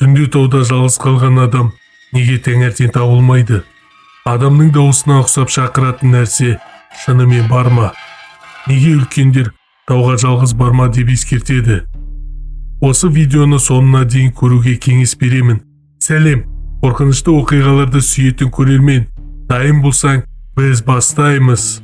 Түнде тауда жалғыз қалған адам неге таңертең табылмайды? Адамның дауысына ұқсап шақыратын нәрсе шынымен бар ма? Неге үлкендер тауға жалғыз барма деп ескертеді? Осы видеоны соңына дейін көруге кеңес беремін. Сәлем, қорқынышты оқиғаларды сүйетін көрермен. Дайын болсаң, біз бастаймыз.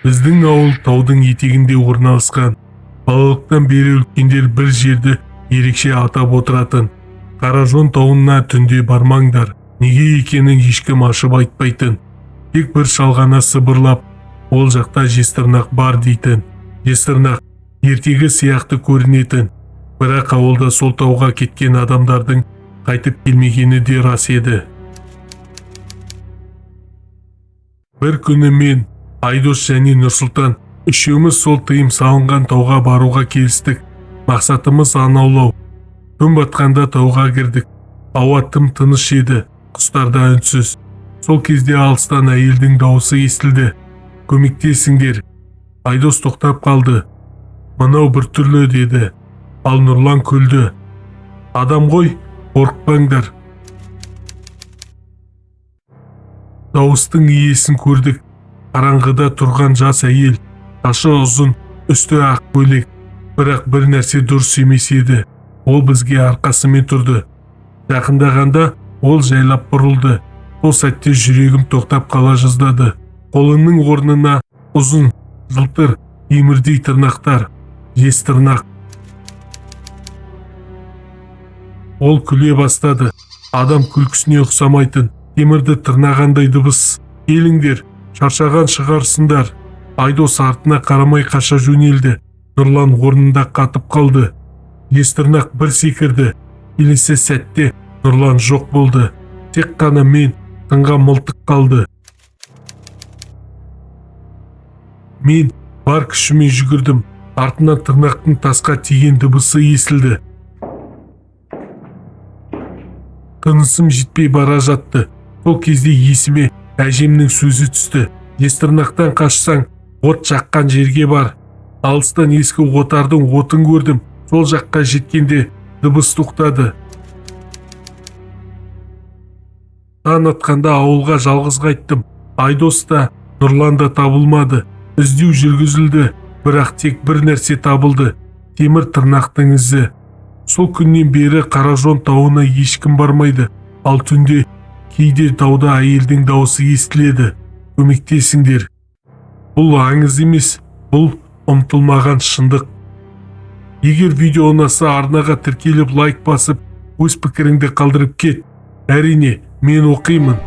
Біздің ауыл таудың етегінде орналасқан. Балалықтан бері үлкендер бір жерді ерекше атап отыратын. Қаражон тауына түнде бармаңдар. Неге екенін ешкім ашып айтпайтын. Тек бір шалғана сыбырлап, ол жақта жезтырнақ бар дейтін. Жезтырнақ ертегі сияқты көрінетін. Бірақ ауылда сол тауға кеткен адамдардың қайтып келмегені де рас еді. Бір күні мен, Айдос және Нұрсұлтан үшеуміз сол тыйым салынған тауға баруға келістік. Мақсатымыз аң аулау. Күн батқанда тауға кірдік. Ауа тым тыныш еді, құстар да үнсіз. Сол кезде алыстан әйелдің дауысы естілді. Көмектесіңдер. Айдос тоқтап қалды. Мынау біртүрлі деді. Ал Нұрлан күлді. Адам ғой, қорықпаңдар. Дауыстың иесін көрдік. Қараңғыда тұрған жас әйел, шашы ұзын, үсті ақ көйлек, бірақ бір нәрсе дұрыс емес еді. Ол бізге арқасымен тұрды. Жақындағанда ол жайлап бұрылды. Сол сәтте жүрегім тоқтап қала жаздады. Қолының орнына ұзын, жылтыр, темірдей тырнақтар, жезтырнақ. Ол күле бастады. Адам күлкісіне ұқсамайтын, темірді тырнағандай дыбыс. Келіңдер, шаршаған шығарсыңдар. Айдос артына қарамай қаша жөнелді. Нұрлан орнында қатып қалды. Жезтырнақ бір секірді. Келесі сәтте Нұрлан жоқ болды. Тек қана мен тыңға мылтық қалды. Мен бар күшімен жүгірдім. Артынан тырнақтың тасқа тиген дыбысы естілді. Тынысым жетпей бара жатты. Сол кезде есіме әжемнің сөзі түсті. Жезтырнақтан қашсаң, от жаққан жерге бар. Алыстан ескі отардың отын көрдім. Сол жаққа жеткенде дыбыс тоқтады. Таң атқанда ауылға жалғыз қайттым. Айдос та, Нұрлан да табылмады. Іздеу жүргізілді, бірақ тек бір нәрсе табылды. Темір тырнақтың ізі. Сол күннен бері Қаражон тауына ешкім бармайды. Ал түнде кейде тауда әйелдің дауысы естіледі. Көмектесіңдер. Бұл аңыз емес, бұл ұмытылмаған шындық. Егер видео ұнаса, арнаға тіркеліп лайк басып, өз пікіріңді қалдырып кет. Әрине, мен оқимын.